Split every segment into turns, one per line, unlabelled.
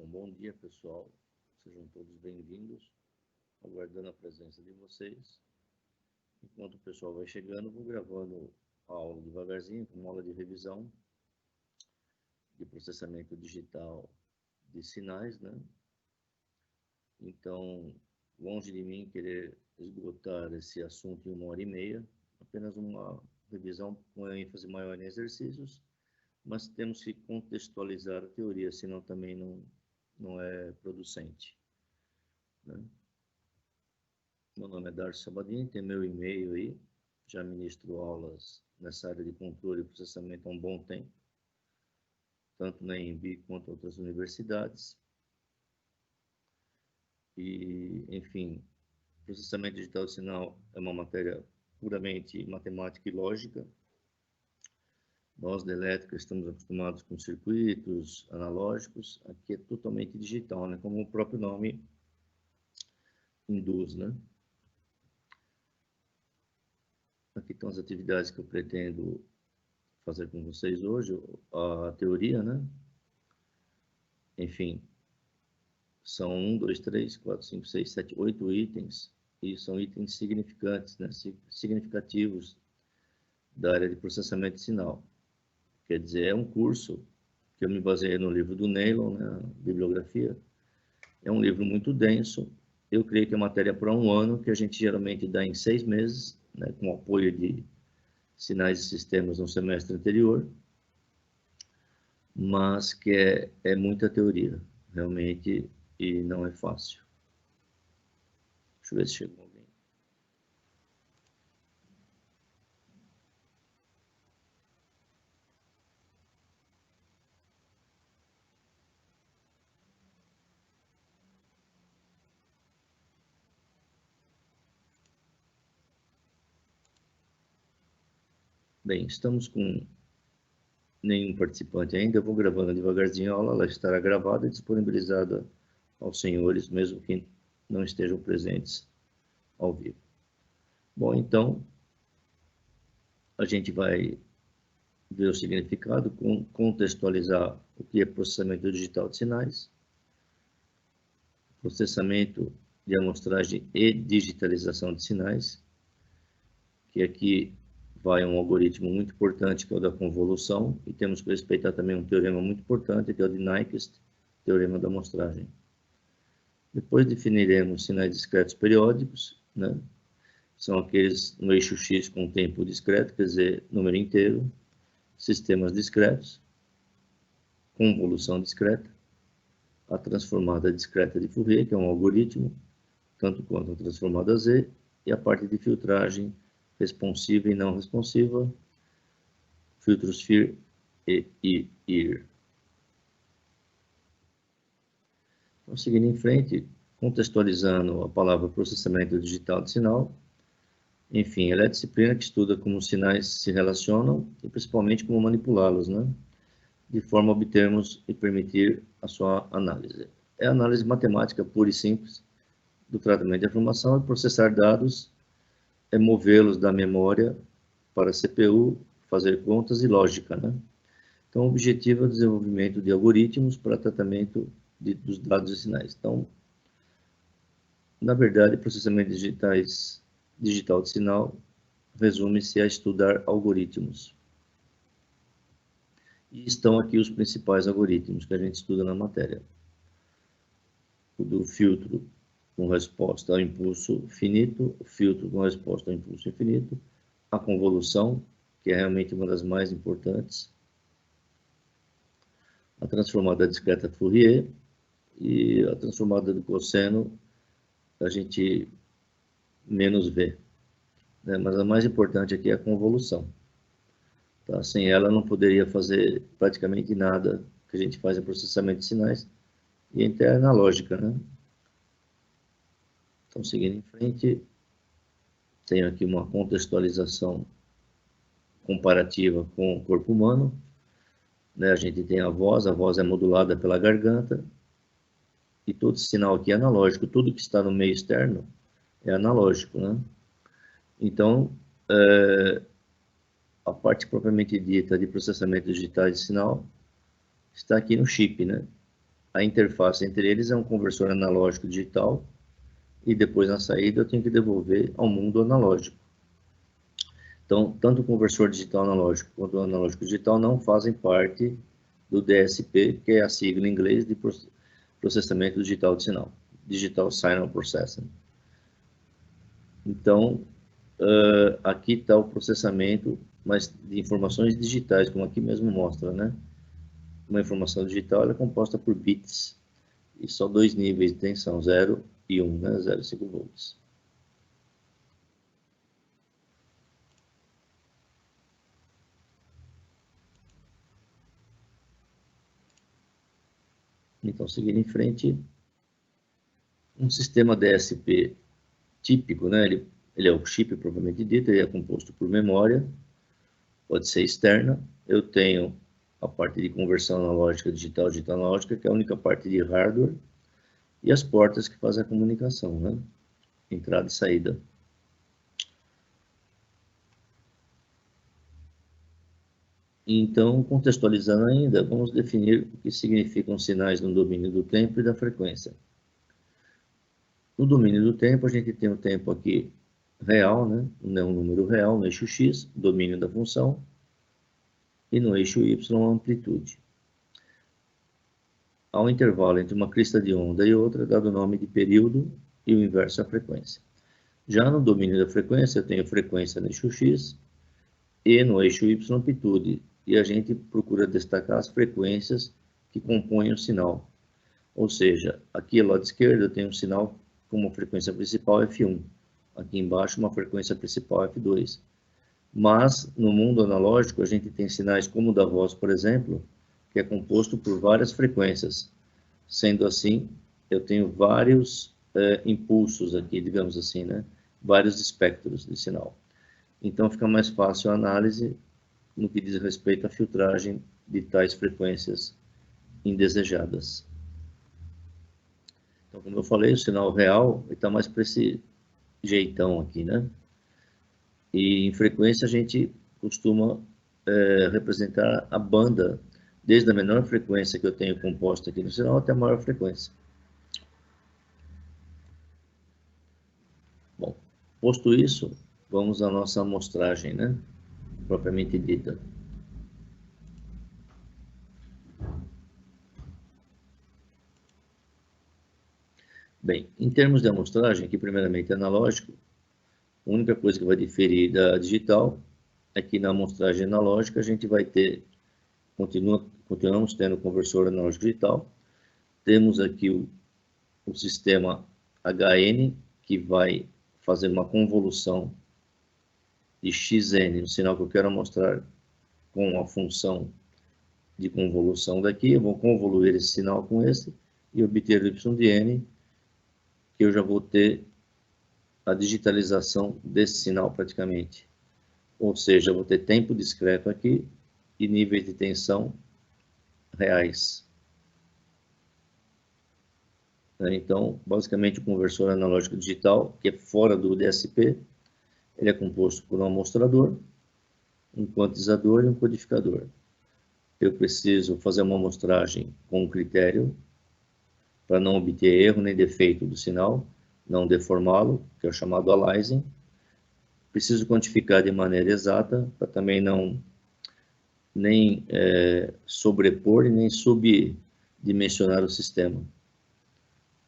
Bom dia, pessoal. Sejam todos bem-vindos. Aguardando a presença de vocês. Enquanto o pessoal vai chegando, vou gravando a aula devagarzinho, como aula de revisão de processamento digital de sinais, né? Então, longe de mim querer esgotar esse assunto em 1h30, apenas uma revisão com ênfase maior em exercícios, mas temos que contextualizar a teoria, senão também não é producente, né? Meu nome é Darcio Sabadini, tem meu e-mail aí, já ministro aulas nessa área de controle e processamento há um bom tempo, tanto na EMB quanto em outras universidades. E, enfim, processamento digital de sinal é uma matéria puramente matemática e lógica. Nós, da elétrica, estamos acostumados com circuitos analógicos, aqui é totalmente digital, né? Como o próprio nome induz, né? Aqui estão as atividades que eu pretendo fazer com vocês hoje, a teoria, né? Enfim, são 1, 2, 3, 4, 5, 6, 7, 8 itens, e são itens significantes, né? Significativos da área de processamento de sinal. Quer dizer, é um curso que eu me baseei no livro do Neylon, né? A bibliografia. É um livro muito denso. Eu creio que é matéria para um ano, que a gente geralmente dá em 6 meses, né? Com apoio de sinais e sistemas no semestre anterior, mas que é muita teoria, realmente, e não é fácil. Deixa eu ver se chegou alguém. Bem, estamos com nenhum participante ainda. Eu vou gravando devagarzinho a aula, ela estará gravada e disponibilizada aos senhores, mesmo que não estejam presentes ao vivo. Bom, então, a gente vai ver o significado, contextualizar o que é processamento digital de sinais, processamento de amostragem e digitalização de sinais, que aqui vai um algoritmo muito importante, que é o da convolução, e temos que respeitar também um teorema muito importante, que é o de Nyquist, teorema da amostragem. Depois definiremos sinais discretos periódicos, né? São aqueles no eixo X com tempo discreto, quer dizer, número inteiro, sistemas discretos, convolução discreta, a transformada discreta de Fourier, que é um algoritmo, tanto quanto a transformada Z, e a parte de filtragem responsiva e não responsiva, filtros FIR e IR. Então, seguindo em frente, contextualizando a palavra processamento digital de sinal, enfim, ela é a disciplina que estuda como os sinais se relacionam e principalmente como manipulá-los, né? De forma a obtermos e permitir a sua análise. É a análise matemática pura e simples do tratamento de informação, é processar dados, é movê-los da memória para a CPU, fazer contas e lógica, né? Então, o objetivo é o desenvolvimento de algoritmos para tratamento dos dados e sinais. Então, na verdade, processamento digital de sinal resume-se a estudar algoritmos. E estão aqui os principais algoritmos que a gente estuda na matéria. O do filtro com resposta ao impulso finito, o filtro com resposta ao impulso infinito, a convolução, que é realmente uma das mais importantes, a transformada discreta Fourier e a transformada do cosseno a gente menos vê, né? Mas a mais importante aqui é a convolução. Tá? Sem ela não poderia fazer praticamente nada que a gente faz em processamento de sinais e até analógica, né? Então, seguindo em frente, tenho aqui uma contextualização comparativa com o corpo humano, né? A gente tem a voz é modulada pela garganta, e todo sinal aqui é analógico, tudo que está no meio externo é analógico, né? Então, a parte propriamente dita de processamento digital de sinal está aqui no chip, né? a interface entre eles é um conversor analógico digital, e depois na saída eu tenho que devolver ao mundo analógico. Então, tanto o conversor digital analógico quanto o analógico digital não fazem parte do DSP, que é a sigla em inglês de processamento digital de sinal, Digital Signal Processing. Então, aqui está o processamento, mas de informações digitais, como aqui mesmo mostra, né? Uma informação digital ela é composta por bits, e só 2 níveis de tensão, 0 e 1, né? 0,5 volts. Então, seguindo em frente, um sistema DSP típico, né? Ele é o chip propriamente dito, ele é composto por memória, pode ser externa. Eu tenho a parte de conversão analógica digital, digital analógica, que é a única parte de hardware, e as portas que fazem a comunicação, né? Entrada e saída. Então, contextualizando ainda, vamos definir o que significam sinais no domínio do tempo e da frequência. No domínio do tempo, a gente tem o tempo aqui real, né? Um número real no eixo X, domínio da função, e no eixo Y, a amplitude. Há um intervalo entre uma crista de onda e outra, dado o nome de período, e o inverso é a frequência. Já no domínio da frequência, eu tenho frequência no eixo X e no eixo Y, amplitude, e a gente procura destacar as frequências que compõem o sinal. Ou seja, aqui ao lado esquerdo eu tenho um sinal com uma frequência principal F1, aqui embaixo uma frequência principal F2. Mas no mundo analógico a gente tem sinais como o da voz, por exemplo, que é composto por várias frequências. Sendo assim, eu tenho vários impulsos aqui, digamos assim, né? Vários espectros de sinal. Então fica mais fácil a análise no que diz respeito à filtragem de tais frequências indesejadas. Então, como eu falei, o sinal real está mais para esse jeitão aqui, né? E em frequência a gente costuma representar a banda, desde a menor frequência que eu tenho composta aqui no sinal até a maior frequência. Bom, posto isso, vamos à nossa amostragem, né? Propriamente dita. Bem, em termos de amostragem, que primeiramente é analógico, a única coisa que vai diferir da digital é que na amostragem analógica a gente vai ter, continuamos tendo o conversor analógico digital, temos aqui o sistema HN, que vai fazer uma convolução de xn, no sinal que eu quero mostrar com a função de convolução daqui, eu vou convoluir esse sinal com esse e obter o y de n, que eu já vou ter a digitalização desse sinal praticamente. Ou seja, eu vou ter tempo discreto aqui e níveis de tensão reais. Então, basicamente, o conversor analógico digital, que é fora do DSP, ele é composto por um amostrador, um quantizador e um codificador. Eu preciso fazer uma amostragem com critério para não obter erro nem defeito do sinal, não deformá-lo, que é o chamado aliasing. Preciso quantificar de maneira exata para também não nem sobrepor e nem subdimensionar o sistema.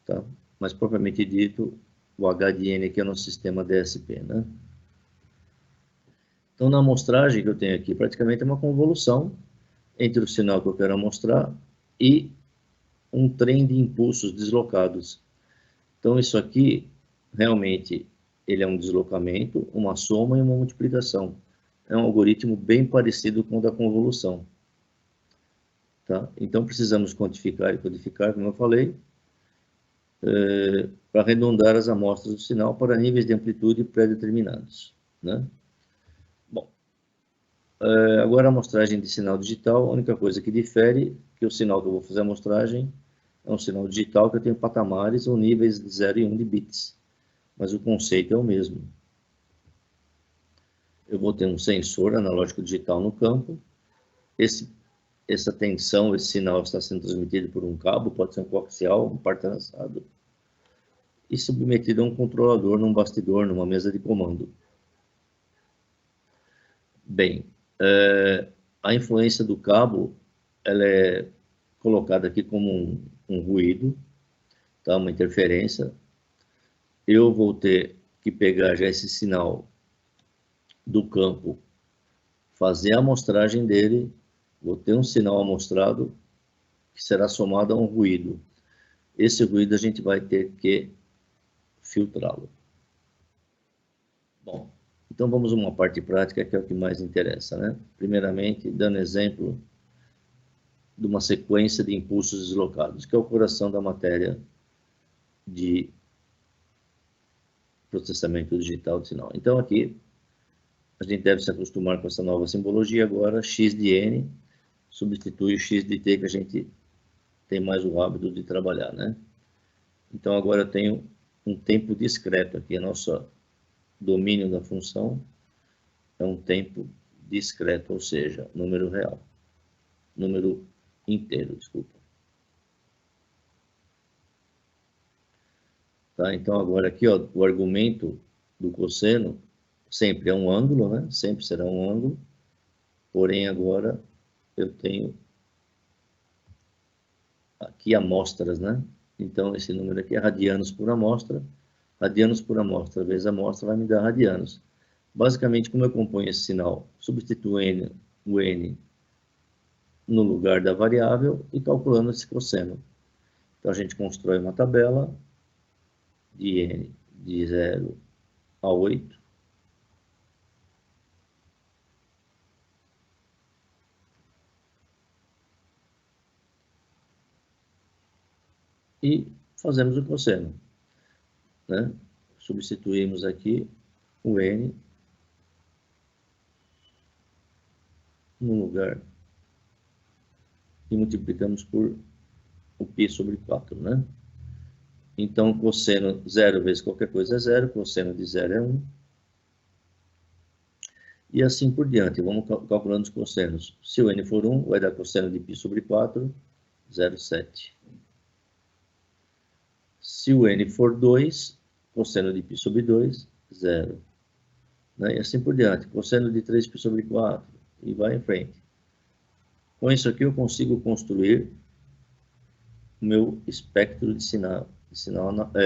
Tá? Mas, propriamente dito, o HDN aqui é o nosso sistema DSP, né? Então, na amostragem que eu tenho aqui, praticamente é uma convolução entre o sinal que eu quero mostrar e um trem de impulsos deslocados. Então, isso aqui, realmente, ele é um deslocamento, uma soma e uma multiplicação. É um algoritmo bem parecido com o da convolução. Tá? Então, precisamos quantificar e codificar, como eu falei, para arredondar as amostras do sinal para níveis de amplitude pré-determinados, né? Bom, agora a amostragem de sinal digital, a única coisa que difere é que o sinal que eu vou fazer a amostragem é um sinal digital que eu tenho patamares ou níveis de 0 e 1 de bits, mas o conceito é o mesmo. Eu vou ter um sensor analógico digital no campo, esse essa tensão, esse sinal está sendo transmitido por um cabo, pode ser um coaxial, um par trançado, e submetido a um controlador num bastidor, numa mesa de comando. Bem, a influência do cabo, ela é colocada aqui como um ruído, tá? Uma interferência. Eu vou ter que pegar já esse sinal do campo, fazer a amostragem dele, vou ter um sinal amostrado que será somado a um ruído. Esse ruído a gente vai ter que filtrá-lo. Bom, então vamos a uma parte prática que é o que mais interessa, né? Primeiramente, dando exemplo de uma sequência de impulsos deslocados, que é o coração da matéria de processamento digital de sinal. Então aqui, a gente deve se acostumar com essa nova simbologia agora, x de n substitui o x de t que a gente tem mais o hábito de trabalhar, né? Então agora eu tenho um tempo discreto aqui, a nossa domínio da função é um tempo discreto, ou seja, número real, número inteiro, desculpa. Tá? Então agora aqui, ó, o argumento do cosseno sempre é um ângulo, né? Sempre será um ângulo, porém agora eu tenho aqui amostras, né? Então esse número aqui é radianos por amostra vezes a amostra vai me dar radianos. Basicamente, como eu componho esse sinal? Substituindo o n no lugar da variável e calculando esse cosseno. Então a gente constrói uma tabela de n de 0 a 8. E fazemos o cosseno, né? Substituímos aqui o n no lugar e multiplicamos por o π sobre 4, né? Então, cosseno 0 vezes qualquer coisa é 0, cosseno de 0 é 1. E assim por diante, vamos calculando os cossenos. Se o n for 1, vai dar cosseno de π sobre 4, 0,7. Se o n for 2, cosseno de π sobre 2, 0. Né? E assim por diante, cosseno de 3π sobre 4, e vai em frente. Com isso aqui eu consigo construir o meu espectro de sinal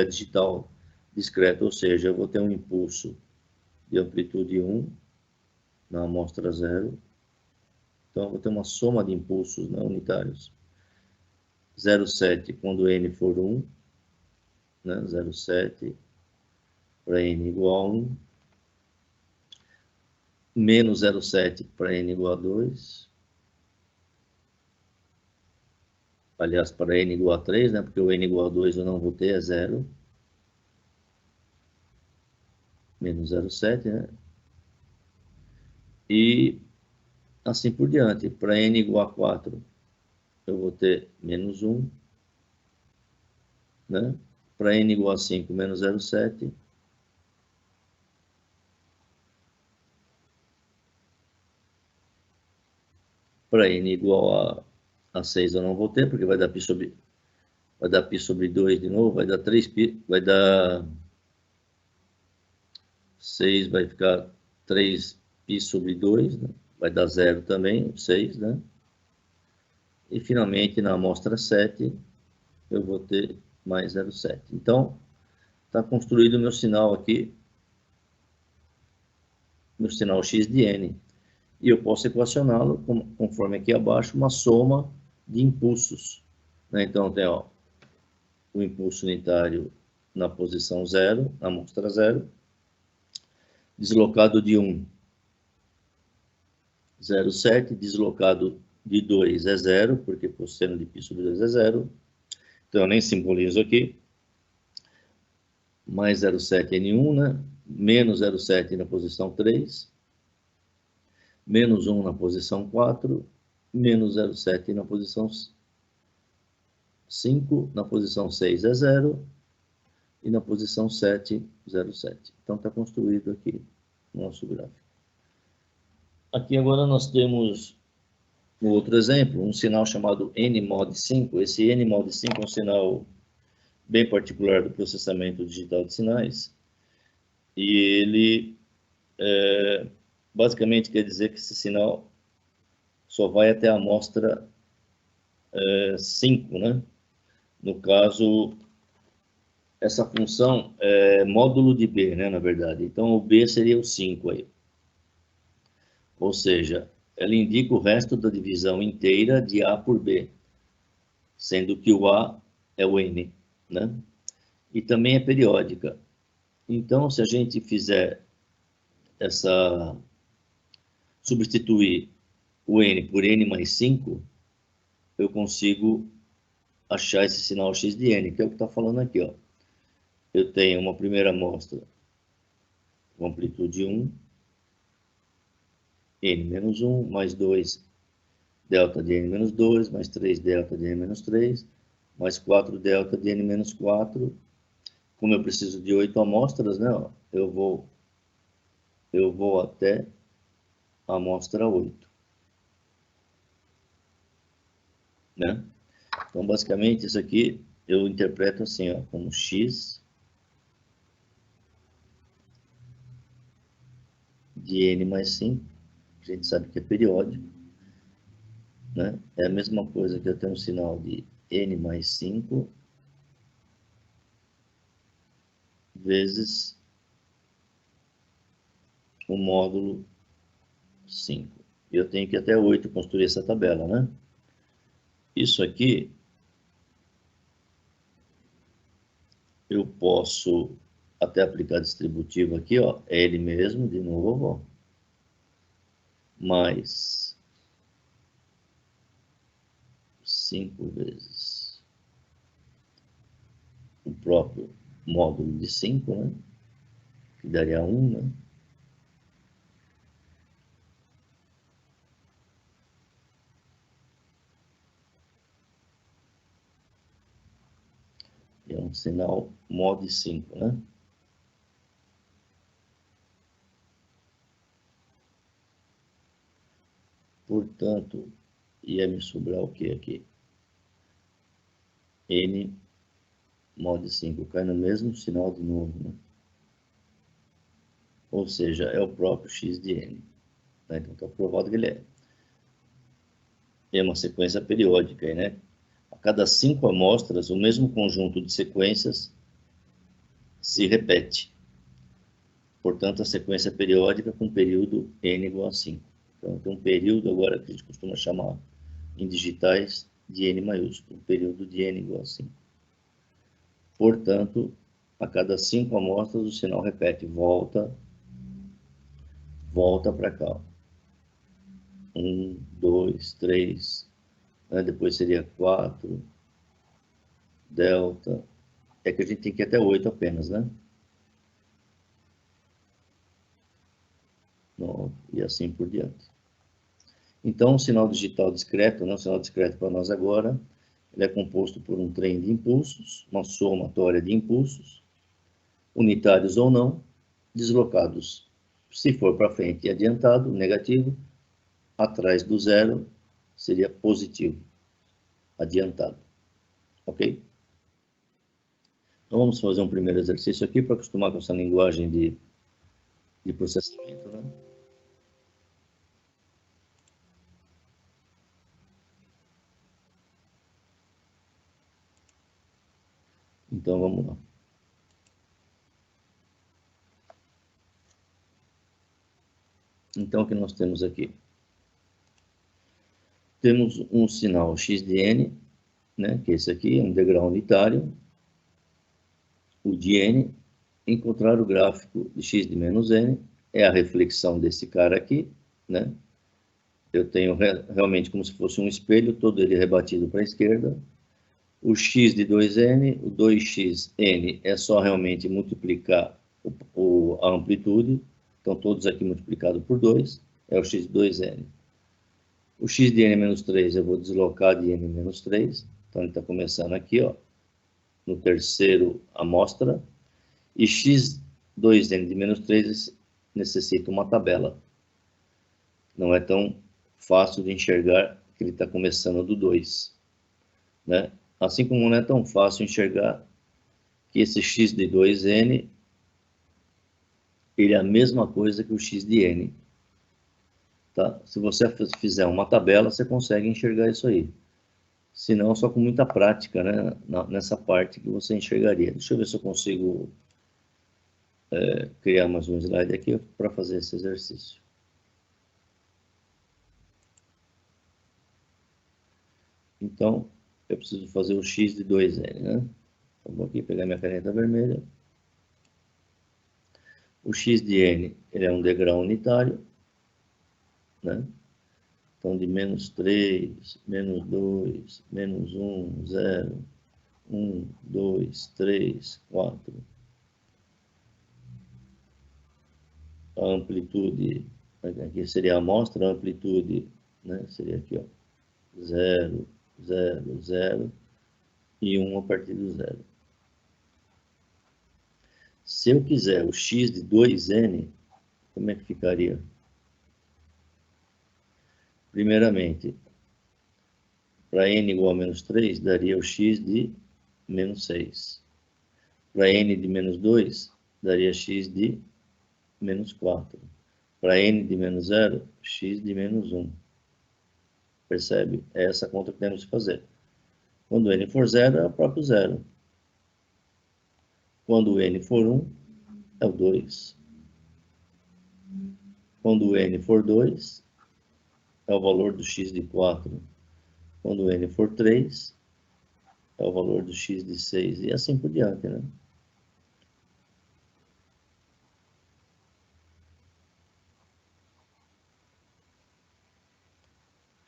digital discreto, ou seja, eu vou ter um impulso de amplitude 1 na amostra 0. Então, eu vou ter uma soma de impulsos, né, unitários. 0,7 quando n for 1, né, 0,7 para n igual a 1, menos 0,7 para n igual a 2, aliás, para n igual a 3, né, porque o n igual a 2 eu não vou ter, é 0, menos 0,7, né, e assim por diante. Para n igual a 4, eu vou ter menos 1, né, para n igual a 5, menos 0,7, para n igual a 6 eu não vou ter, porque vai dar π sobre 2 de novo, vai dar 3π, vai dar 6, vai ficar 3π sobre 2, né? Vai dar 0 também, 6, né? E finalmente na amostra 7, eu vou ter mais 0,7. Então, está construído o meu sinal aqui, meu sinal x de n. E eu posso equacioná-lo, conforme aqui abaixo, uma soma de impulsos. Né? Então, tem ó, o impulso unitário na posição 0, na amostra 0, deslocado de 1, 0,7, deslocado de 2 é 0, porque cosseno de π sobre 2 é 0. Então, eu nem simbolizo aqui. Mais 0,7 N1, né? Menos 0,7 na posição 3. Menos 1 na posição 4. Menos 0,7 na posição 5. Na posição 6 é 0. E na posição 7, 0,7. Então, está construído aqui o nosso gráfico. Aqui agora nós temos No outro exemplo, um sinal chamado N-mod 5. Esse N-mod 5 é um sinal bem particular do processamento digital de sinais. E ele basicamente quer dizer que esse sinal só vai até a amostra 5, né? No caso, essa função é módulo de B, né, na verdade. Então, o B seria o 5 aí. Ou seja, ela indica o resto da divisão inteira de A por B, sendo que o A é o N, né? E também é periódica. Então, se a gente fizer substituir o N por N mais 5, eu consigo achar esse sinal X de N, que é o que está falando aqui, ó. Eu tenho uma primeira amostra com amplitude 1, N menos 1, mais 2, delta de N menos 2, mais 3, delta de N menos 3, mais 4, delta de N menos 4. Como eu preciso de 8 amostras, né, ó, eu vou até a amostra 8. Né? Então, basicamente, isso aqui eu interpreto assim, ó, como X de N mais 5, a gente sabe que é periódico, né? É a mesma coisa que eu tenho um sinal de N mais 5 vezes o módulo 5. Eu tenho que até 8 construir essa tabela, né? Isso aqui eu posso até aplicar distributivo aqui, ó, é ele mesmo, de novo, ó, mais 5 vezes o próprio módulo de 5, né? Que daria 1, né? É um sinal mod 5, né? Portanto, ia me sobrar o que aqui? N mod 5 cai no mesmo sinal de novo, né? Ou seja, é o próprio x de n. Né? Então, está provado que ele é uma sequência periódica, né? A cada 5 amostras, o mesmo conjunto de sequências se repete. Portanto, a sequência periódica com período n igual a 5. Então, tem um período agora que a gente costuma chamar em digitais de n maiúsculo, período de n igual a 5. Portanto, a cada 5 amostras, o sinal repete, volta para cá. 1, 2, 3, né? Depois seria 4, delta. É que a gente tem que ir até 8 apenas, né? 9, e assim por diante. Então, o sinal digital discreto, né? O sinal discreto para nós agora, ele é composto por um trem de impulsos, uma somatória de impulsos, unitários ou não, deslocados. Se for para frente, adiantado, negativo, atrás do zero, seria positivo, adiantado. Ok? Então, vamos fazer um primeiro exercício aqui para acostumar com essa linguagem de processamento, né? Então, vamos lá. Então, o que nós temos aqui? Temos um sinal x de n, né, que esse aqui é um degrau unitário, o de n, encontrar o gráfico de x de menos n, é a reflexão desse cara aqui, né? Eu tenho realmente como se fosse um espelho, todo ele rebatido para a esquerda. O x de 2n, o 2xn é só realmente multiplicar a amplitude, então todos aqui multiplicado por 2, é o x de 2n. O x de n menos 3 eu vou deslocar de n menos 3, então ele está começando aqui, ó, no terceiro amostra, e x 2n de menos 3 necessita uma tabela. Não é tão fácil de enxergar que ele está começando do 2, né? Assim como não é tão fácil enxergar que esse x de 2n, ele é a mesma coisa que o x de n. Tá? Se você fizer uma tabela, você consegue enxergar isso aí. Se não, só com muita prática, né? Nessa parte que você enxergaria. Deixa eu ver se eu consigo criar mais um slide aqui para fazer esse exercício. Então, eu preciso fazer o x de 2n, né? Então, vou aqui pegar minha caneta vermelha. O x de n, ele é um degrau unitário, né? Então, de menos 3, menos 2, menos 1, 0, 1, 2, 3, 4. A amplitude, aqui seria a amostra, a amplitude, né? Seria aqui, ó, 0, 0, 0 e 1 a partir do 0. Se eu quiser o x de 2n, como é que ficaria? Primeiramente, para n igual a menos 3, daria o x de menos 6. Para n de menos 2, daria x de menos 4. Para n de menos 0, x de menos 1. Percebe? É essa conta que temos que fazer. Quando n for 0, é o próprio 0. Quando n for 1, é o 2. Quando n for 2, é o valor do x de 4. Quando n for 3, é o valor do x de 6. E assim por diante, né?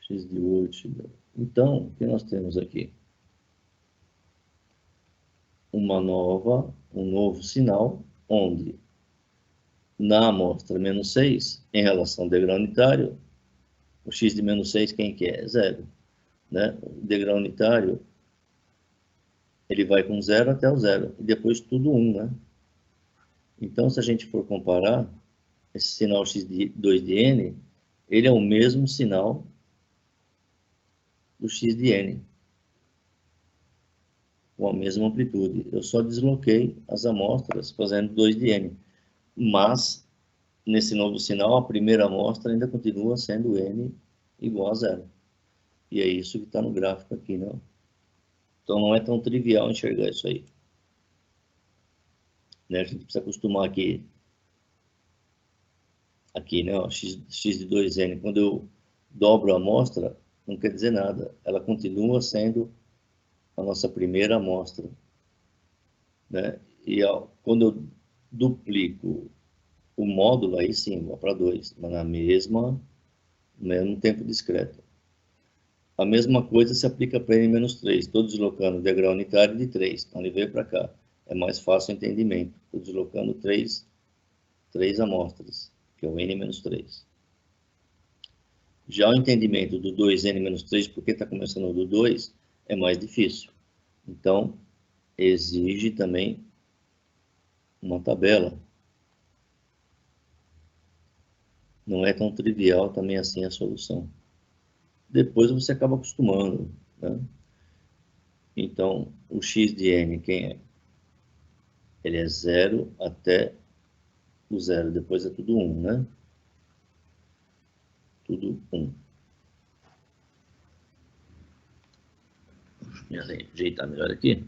X de 8. Então, o que nós temos aqui? Um novo sinal, onde na amostra menos 6, em relação ao degrau unitário, o x de menos 6, quem que é? 0. Né? O degrau unitário, ele vai com 0 até o 0, e depois tudo 1, né? Então, se a gente for comparar, esse sinal x de 2 de n, ele é o mesmo sinal do x de n, com a mesma amplitude. Eu só desloquei as amostras fazendo 2 de n, mas nesse novo sinal, a primeira amostra ainda continua sendo n igual a 0. E é isso que está no gráfico aqui, não? Então não é tão trivial enxergar isso aí. Né? A gente precisa acostumar aqui, né? Ó, x de 2n, quando eu dobro a amostra, não quer dizer nada. Ela continua sendo a nossa primeira amostra. Né? E ó, quando eu duplico o módulo, aí sim, vou para 2, mas no mesmo tempo discreto. A mesma coisa se aplica para n-3. Estou deslocando o degrau unitário de 3. Então, ele veio para cá. É mais fácil o entendimento. Estou deslocando 3 amostras, que é o n-3. Já o entendimento do 2n-3, porque está começando do 2, é mais difícil. Então, exige também uma tabela. Não é tão trivial também assim a solução. Depois você acaba acostumando, né? Então, o x de n, quem é? Ele é 0 até o 0. Depois é tudo 1, né? Tudo 1. Deixa eu me ajeitar melhor aqui.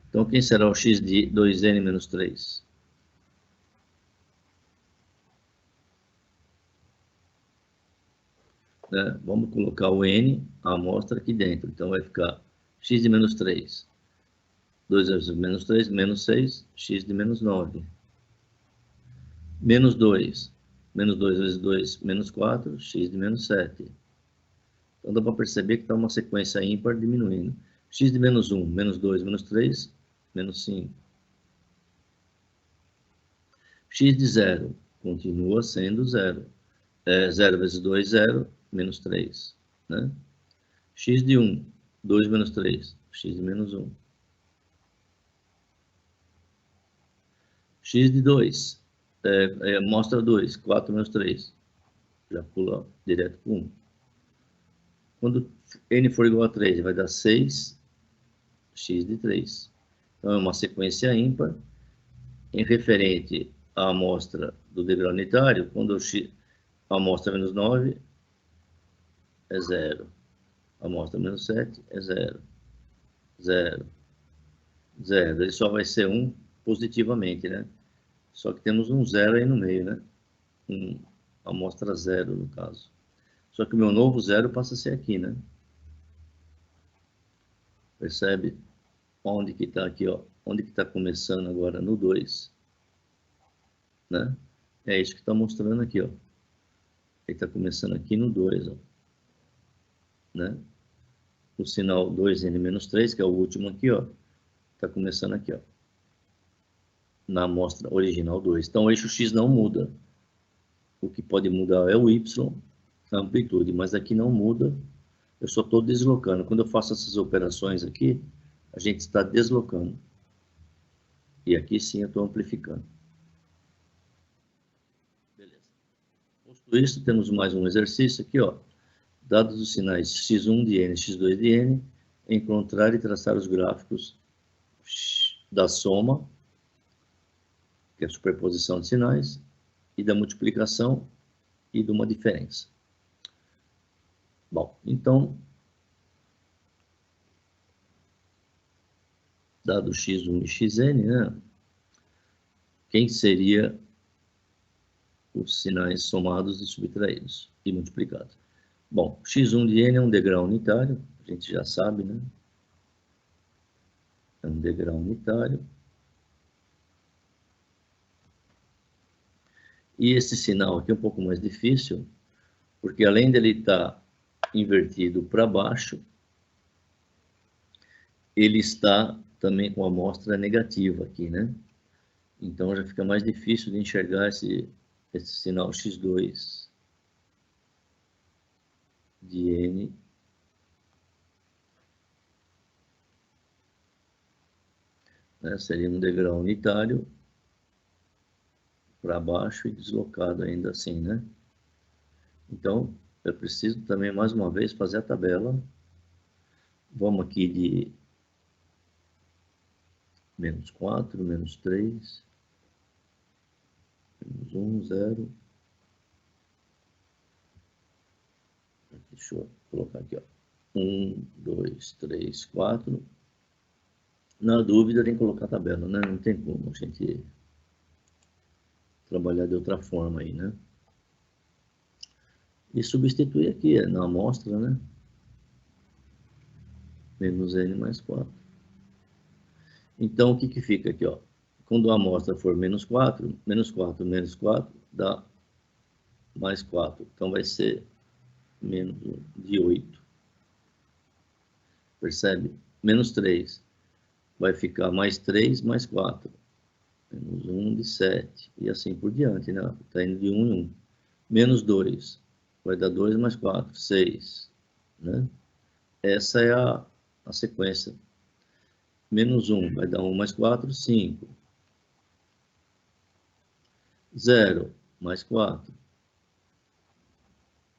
Então, quem será o x de 2n menos 3? Né? Vamos colocar o n, a amostra aqui dentro. Então, vai ficar x de menos 3. 2 vezes menos 3, menos 6, x de menos 9. Menos 2. Menos 2 vezes 2, menos 4, x de menos 7. Então, dá para perceber que está uma sequência ímpar diminuindo. X de menos 1, menos 2, menos 3, menos 5. X de 0 continua sendo 0. 0 vezes 2, 0, menos 3. Né? X de 1, 2 menos 3, x de menos 1. X de 2, mostra 2, 4 menos 3. Já pula direto para 1. Quando n for igual a 3, vai dar 6x de 3. Então, é uma sequência ímpar em referente à amostra do degrau unitário. Quando a amostra menos 9 é 0. A amostra menos 7 é 0. 0. 0. Ele só vai ser 1 positivamente, né? Só que temos um 0 aí no meio, né? Amostra 0, no caso. Só que o meu novo 0 passa a ser aqui, né? Percebe? Onde que está aqui, ó? Onde que está começando agora? No 2. Né? É isso que está mostrando aqui, ó. Ele está começando aqui no 2, ó. Né? O sinal 2n-3, que é o último aqui, ó. Está começando aqui, ó. Na amostra original 2. Então, o eixo x não muda. O que pode mudar é o y, a amplitude, mas aqui não muda. Eu só estou deslocando. Quando eu faço essas operações aqui, a gente está deslocando. E aqui sim eu estou amplificando. Beleza. Posto isso, temos mais um exercício aqui, ó. Dados os sinais x1 de n e x2 de n, encontrar e traçar os gráficos da soma, que é a superposição de sinais, e da multiplicação e de uma diferença. Bom, então, dado x1 e xn, né, quem seria os sinais somados e subtraídos e multiplicados? Bom, x1 de n é um degrau unitário, a gente já sabe, né? É um degrau unitário. E esse sinal aqui é um pouco mais difícil, porque além dele estar invertido para baixo, ele está também com a amostra negativa aqui, né? Então já fica mais difícil de enxergar esse sinal x2 de n né? Seria um degrau unitário para baixo e deslocado ainda assim, né? Então, eu preciso também, mais uma vez, fazer a tabela. Vamos aqui de menos 4, menos 3, menos 1, 0. Deixa eu colocar aqui, ó. 1, 2, 3, 4. Na dúvida, tem que colocar a tabela, né? Não tem como a gente trabalhar de outra forma aí, né? E substituir aqui na amostra, né? Menos n mais 4. Então, o que que fica aqui, ó? Quando a amostra for menos 4, menos 4 menos 4 dá mais 4. Então, vai ser menos de 8. Percebe? Menos 3. Vai ficar mais 3 mais 4. Menos 1 de 7. E assim por diante, né? Está indo de 1 em 1. Menos 2. Vai dar 2 mais 4, 6. Né? Essa é a sequência. Menos 1 vai dar 1 mais 4, 5. 0 mais 4.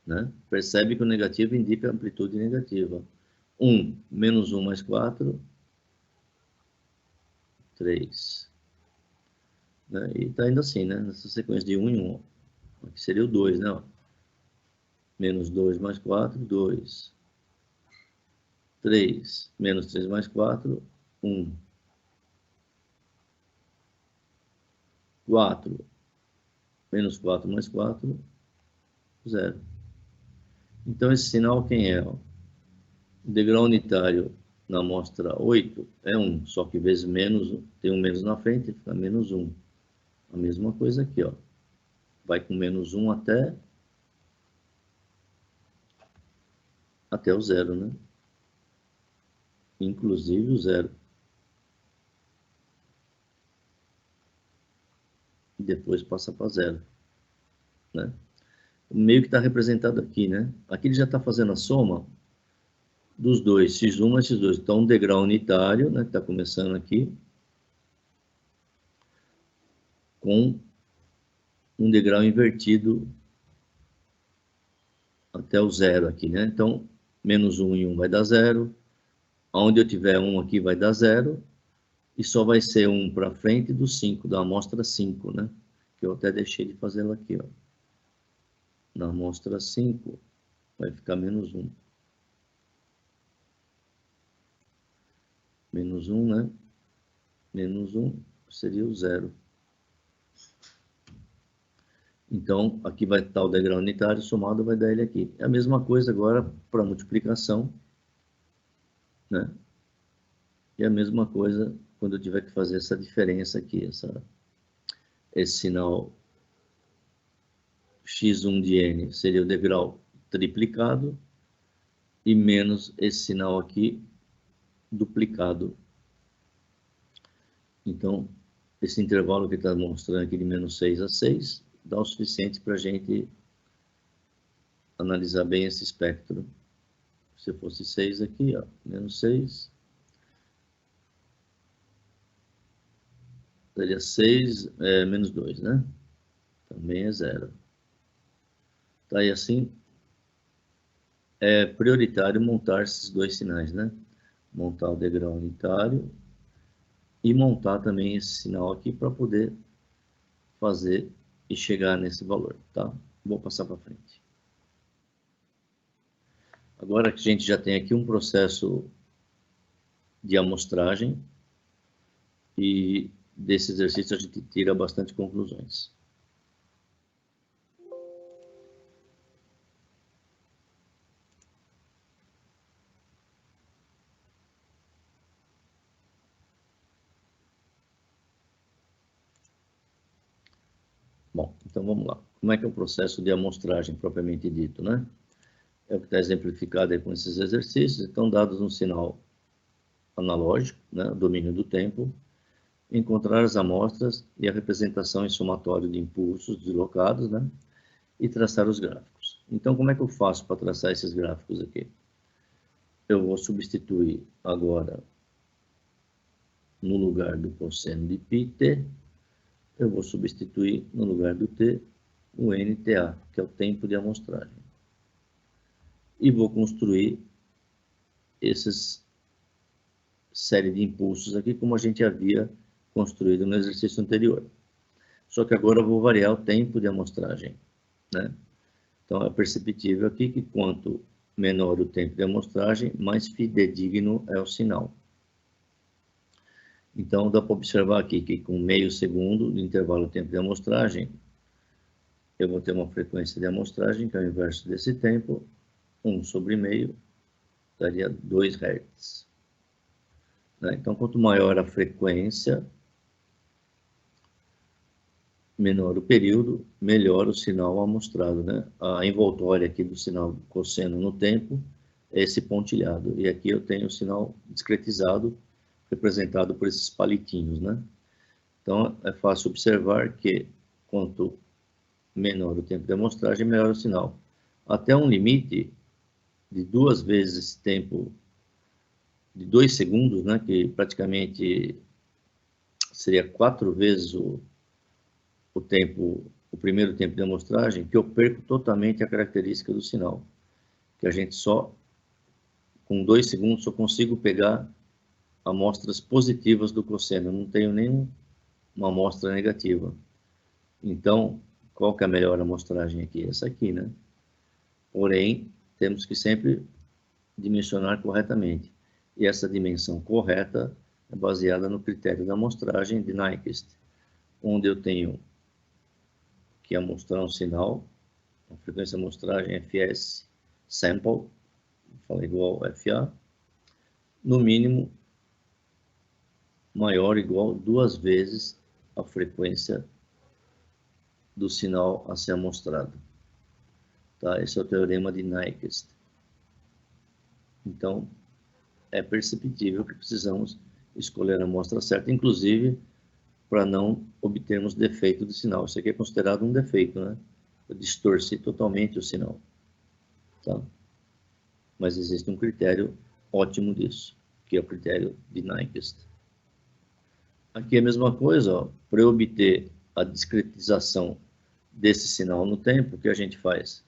Né? Percebe que o negativo indica amplitude negativa. 1 menos 1 mais 4, 3. Né? E está indo assim, né? Nessa sequência de 1 em 1. Aqui seria o 2, né? Menos 2 mais 4, 2. 3. Menos 3 mais 4, 1. 4. Menos 4 mais 4, 0. Então, esse sinal quem é? O degrau unitário na amostra 8 é 1, só que vezes menos, tem um menos na frente, fica menos 1. A mesma coisa aqui, ó. Vai com menos 1 até o 0, né? Inclusive o 0. E depois passa para 0. Né? O meio que está representado aqui, né? Aqui ele já está fazendo a soma dos dois, x1 mais x2. Então, um degrau unitário, né? Que está começando aqui, com um degrau invertido até o 0 aqui, né? Então, menos 1 e 1 vai dar 0. Onde eu tiver 1 aqui vai dar 0. E só vai ser 1 para frente do 5, da amostra 5, né? Que eu até deixei de fazê-la aqui, ó. Na amostra 5, vai ficar menos 1. Menos 1, né? Menos 1 seria o 0. Então, aqui vai estar o degrau unitário, somado vai dar ele aqui. É a mesma coisa agora para multiplicação, né? E a mesma coisa quando eu tiver que fazer essa diferença aqui, esse sinal x1 de n seria o degrau triplicado e menos esse sinal aqui duplicado. Então, esse intervalo que está mostrando aqui de menos 6 a 6 dá o suficiente para a gente analisar bem esse espectro. Se fosse 6 aqui, ó, menos 6, seria 6, menos 2, né? Também é 0. Tá, e assim, é prioritário montar esses dois sinais, né? Montar o degrau unitário e montar também esse sinal aqui para poder fazer e chegar nesse valor, tá? Vou passar para frente. Agora que a gente já tem aqui um processo de amostragem e desse exercício a gente tira bastante conclusões. Bom, então vamos lá. Como é que é o processo de amostragem propriamente dito, né? É o que está exemplificado aí com esses exercícios. Então, dados um sinal analógico, né, domínio do tempo, encontrar as amostras e a representação em somatório de impulsos deslocados, né, e traçar os gráficos. Então, como é que eu faço para traçar esses gráficos aqui? Eu vou substituir agora, no lugar do cosseno de πt, eu vou substituir no lugar do t o nTA, que é o tempo de amostragem. E vou construir esses série de impulsos aqui, como a gente havia construído no exercício anterior. Só que agora eu vou variar o tempo de amostragem, né? Então, é perceptível aqui que quanto menor o tempo de amostragem, mais fidedigno é o sinal. Então, dá para observar aqui que com meio segundo de intervalo tempo de amostragem, eu vou ter uma frequência de amostragem, que é o inverso desse tempo, 1 sobre meio, daria 2 Hz. Né? Então, quanto maior a frequência, menor o período, melhor o sinal amostrado, né? A envoltória aqui do sinal cosseno no tempo é esse pontilhado. E aqui eu tenho o sinal discretizado, representado por esses palitinhos, né? Então, é fácil observar que quanto menor o tempo de amostragem, melhor o sinal. Até um limite de 2 vezes esse tempo, de 2 segundos, né? Que praticamente seria 4 vezes o primeiro tempo de amostragem, que eu perco totalmente a característica do sinal. Que a gente só, com 2 segundos, só consigo pegar amostras positivas do cosseno, eu não tenho nenhuma amostra negativa. Então, qual que é a melhor amostragem aqui? Essa aqui, né? Porém, temos que sempre dimensionar corretamente. E essa dimensão correta é baseada no critério da amostragem de Nyquist, onde eu tenho que amostrar um sinal, a frequência de amostragem fs sample, fala igual a FA, no mínimo maior ou igual 2 vezes a frequência do sinal a ser amostrado. Tá? Esse é o teorema de Nyquist. Então, é perceptível que precisamos escolher a amostra certa, inclusive para não obtermos defeito do sinal. Isso aqui é considerado um defeito, né? Eu distorci totalmente o sinal. Tá? Mas existe um critério ótimo disso, que é o critério de Nyquist. Aqui é a mesma coisa, para eu obter a discretização desse sinal no tempo, o que a gente faz?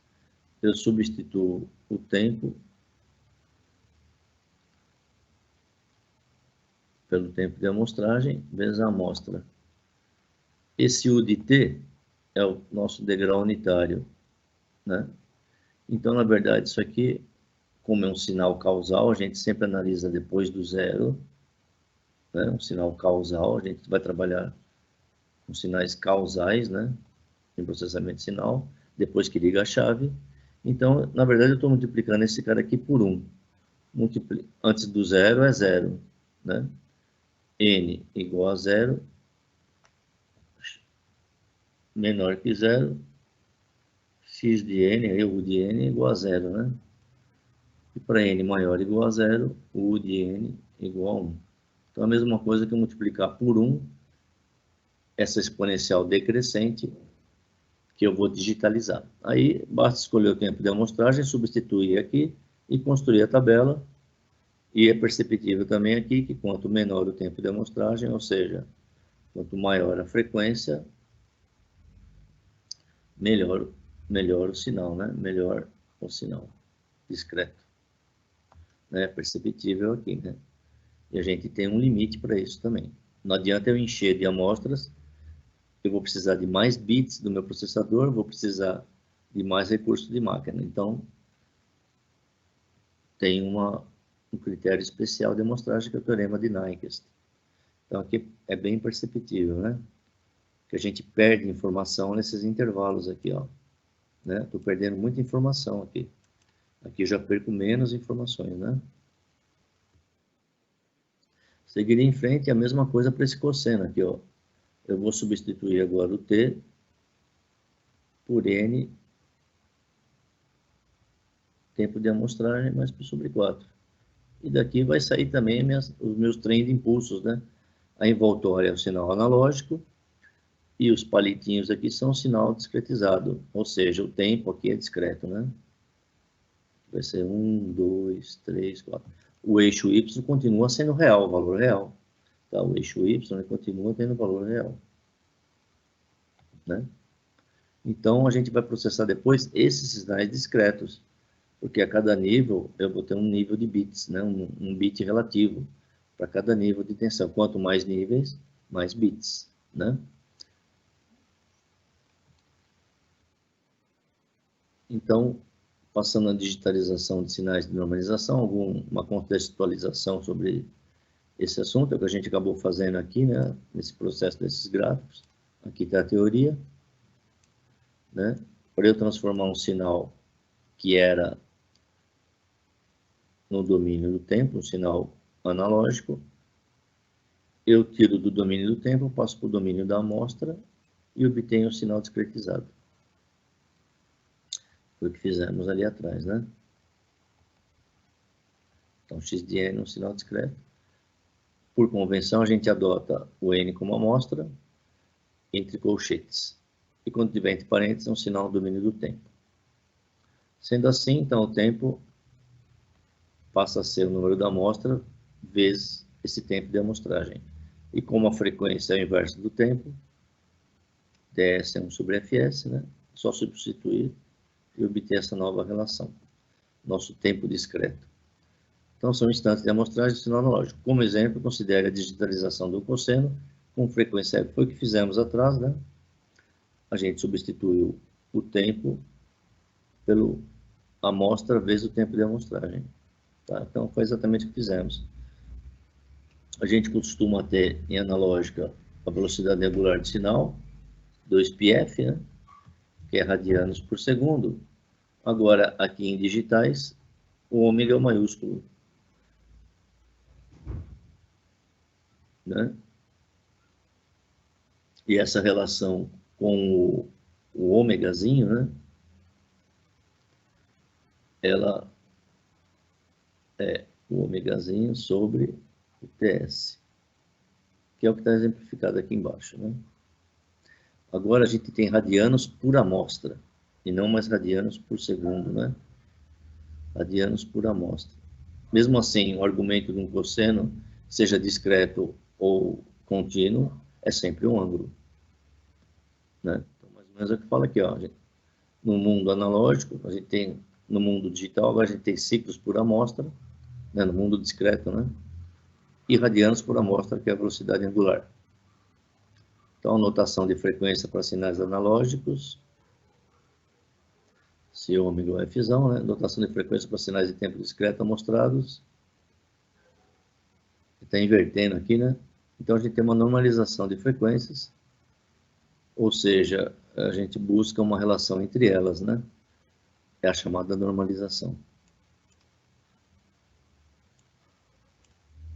Eu substituo o tempo pelo tempo de amostragem, vezes a amostra. Esse U de t é o nosso degrau unitário, né? Então, na verdade, isso aqui, como é um sinal causal, a gente sempre analisa depois do zero, né? Um sinal causal, a gente vai trabalhar com sinais causais, né? Em processamento de sinal, depois que liga a chave. Então, na verdade, eu estou multiplicando esse cara aqui por 1. Antes do zero é zero, né? N igual a zero, menor que zero, x de n, U de n igual a zero, né? E para n maior ou igual a zero, U de n igual a 1. Então, a mesma coisa que eu multiplicar por 1, essa exponencial decrescente, que eu vou digitalizar. Aí, basta escolher o tempo de amostragem, substituir aqui e construir a tabela. E é perceptível também aqui que quanto menor o tempo de amostragem, ou seja, quanto maior a frequência, melhor o sinal, né? Melhor o sinal discreto. Né? Perceptível aqui, né? E a gente tem um limite para isso também. Não adianta eu encher de amostras, eu vou precisar de mais bits do meu processador, vou precisar de mais recursos de máquina. Então, tem um critério especial de amostragem que é o teorema de Nyquist. Então, aqui é bem perceptível, né? Que a gente perde informação nesses intervalos aqui, ó. Né? Estou perdendo muita informação aqui. Aqui eu já perco menos informações, né? Seguiria em frente a mesma coisa para esse cosseno aqui, ó. Eu vou substituir agora o t por n, tempo de amostragem, mais pi sobre 4. E daqui vai sair também os meus trem de impulsos, né? A envoltória é o sinal analógico e os palitinhos aqui são o sinal discretizado, ou seja, o tempo aqui é discreto, né? Vai ser 1, 2, 3, 4. O eixo y continua sendo real, o valor real. Tá? O eixo y continua tendo valor real. Né? Então, a gente vai processar depois esses sinais discretos, porque a cada nível eu vou ter um nível de bits, né? um bit relativo para cada nível de tensão. Quanto mais níveis, mais bits. Né? Então, passando a digitalização de sinais de normalização, alguma contextualização sobre esse assunto, é o que a gente acabou fazendo aqui, né, nesse processo desses gráficos. Aqui está a teoria, né? Para eu transformar um sinal que era no domínio do tempo, um sinal analógico, eu tiro do domínio do tempo, passo para o domínio da amostra e obtenho o sinal discretizado. Foi o que fizemos ali atrás, né? Então, x de n é um sinal discreto. Por convenção, a gente adota o n como amostra, entre colchetes. E quando tiver entre parênteses, é um sinal do domínio do tempo. Sendo assim, então, o tempo passa a ser o número da amostra vezes esse tempo de amostragem. E como a frequência é o inverso do tempo, ds é 1 sobre fs, né? Só substituir e obter essa nova relação. Nosso tempo discreto. Então, são instantes de amostragem de sinal analógico. Como exemplo, considere a digitalização do cosseno com frequência, foi o que fizemos atrás, né? A gente substituiu o tempo pelo amostra vezes o tempo de amostragem. Tá? Então, foi exatamente o que fizemos. A gente costuma ter em analógica a velocidade angular de sinal, 2πf, né? Que é radianos por segundo. Agora, aqui em digitais, o ômega é o maiúsculo. Né? E essa relação com o ômegazinho, né? Ela é o ômegazinho sobre o TS, que é o que está exemplificado aqui embaixo. Né? Agora a gente tem radianos por amostra, e não mais radianos por segundo, né? Radianos por amostra. Mesmo assim, o argumento de um cosseno, seja discreto ou contínuo, é sempre um ângulo. Né? Então, mais ou menos é o que fala aqui, ó. No mundo analógico, a gente tem, no mundo digital, agora a gente tem ciclos por amostra, né? No mundo discreto, né? e radianos por amostra, que é a velocidade angular. Então, notação de frequência para sinais analógicos, se ômega ou Fzão, né? Notação de frequência para sinais de tempo discreto amostrados. Está invertendo aqui, né? Então, a gente tem uma normalização de frequências, ou seja, a gente busca uma relação entre elas, né? É a chamada normalização.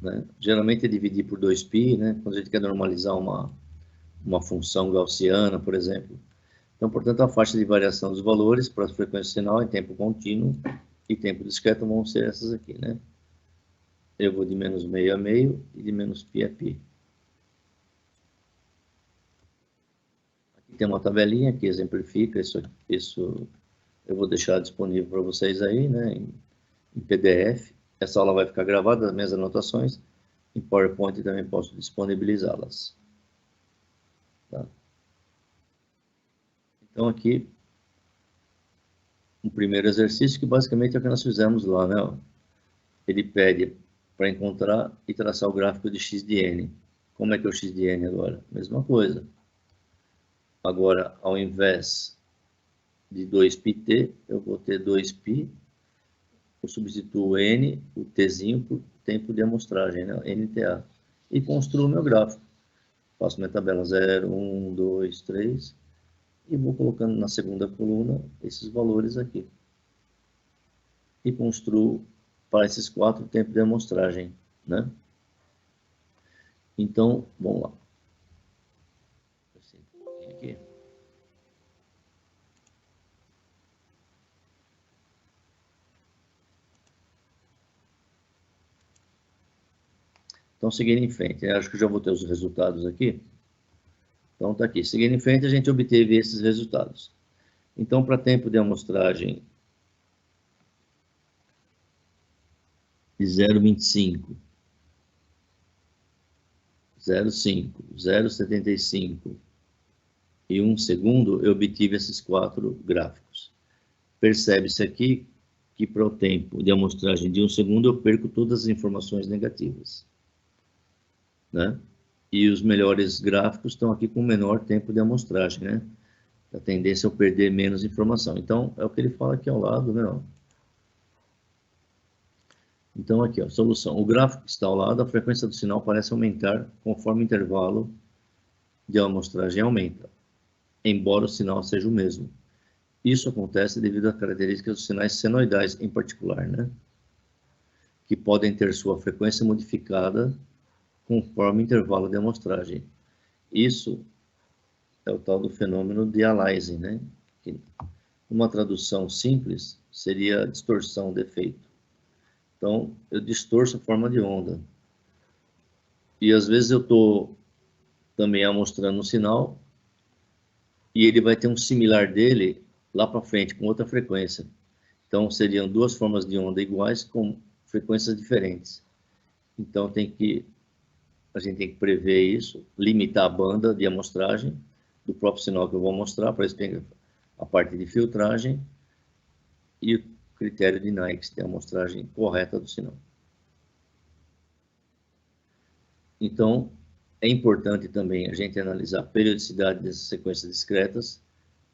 Né? Geralmente é dividir por 2π, né? Quando a gente quer normalizar uma função gaussiana, por exemplo. Então, portanto, a faixa de variação dos valores para a frequência sinal em tempo contínuo e tempo discreto vão ser essas aqui, né? Eu vou de menos meio a meio e de menos π a π. Aqui tem uma tabelinha que exemplifica isso eu vou deixar disponível para vocês aí, né, em PDF. Essa aula vai ficar gravada, as minhas anotações. Em PowerPoint também posso disponibilizá-las. Tá? Então, aqui, o primeiro exercício, que basicamente é o que nós fizemos lá, né? Ele pede para encontrar e traçar o gráfico de x de n. Como é que é o x de n agora? Mesma coisa. Agora, ao invés de 2πt, eu vou ter 2π, eu substituo n, o tzinho, por tempo de amostragem, né? NTA, e construo meu gráfico. Faço minha tabela 0, 1, 2, 3, e vou colocando na segunda coluna esses valores aqui. E construo para esses 4 tempos de amostragem, né? Então, vamos lá. Aqui. Então, seguindo em frente, eu acho que já vou ter os resultados aqui. Então, está aqui. Seguindo em frente, a gente obteve esses resultados. Então, para tempo de amostragem de 0,25, 0,5, 0,75 e 1 segundo, eu obtive esses 4 gráficos. Percebe-se aqui que para o tempo de amostragem de 1 segundo, eu perco todas as informações negativas, né? E os melhores gráficos estão aqui com o menor tempo de amostragem, né? A tendência é eu perder menos informação. Então, é o que ele fala aqui ao lado, né? Então, aqui, ó, solução. O gráfico que está ao lado, a frequência do sinal parece aumentar conforme o intervalo de amostragem aumenta, embora o sinal seja o mesmo. Isso acontece devido às características dos sinais senoidais, em particular, né? Que podem ter sua frequência modificada conforme o intervalo de amostragem. Isso é o tal do fenômeno de aliasing, né? Que, uma tradução simples seria distorção de efeito. Então, eu distorço a forma de onda. E às vezes eu estou também amostrando um sinal e ele vai ter um similar dele lá para frente, com outra frequência. Então, seriam 2 formas de onda iguais com frequências diferentes. Então, a gente tem que prever isso, limitar a banda de amostragem do próprio sinal que eu vou mostrar, para isso tem a parte de filtragem e o critério de Naiks, que é a amostragem correta do sinal. Então, é importante também a gente analisar a periodicidade dessas sequências discretas,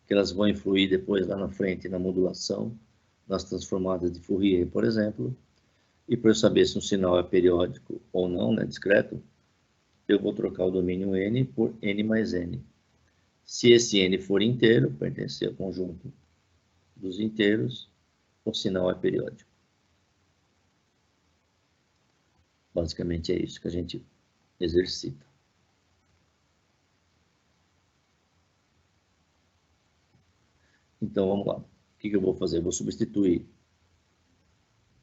que elas vão influir depois lá na frente na modulação, nas transformadas de Fourier, por exemplo. E para eu saber se um sinal é periódico ou não, né, discreto, eu vou trocar o domínio n por n mais n. Se esse n for inteiro, pertencer ao conjunto dos inteiros, o sinal é periódico. Basicamente é isso que a gente exercita. Então, vamos lá. O que eu vou fazer? Eu vou substituir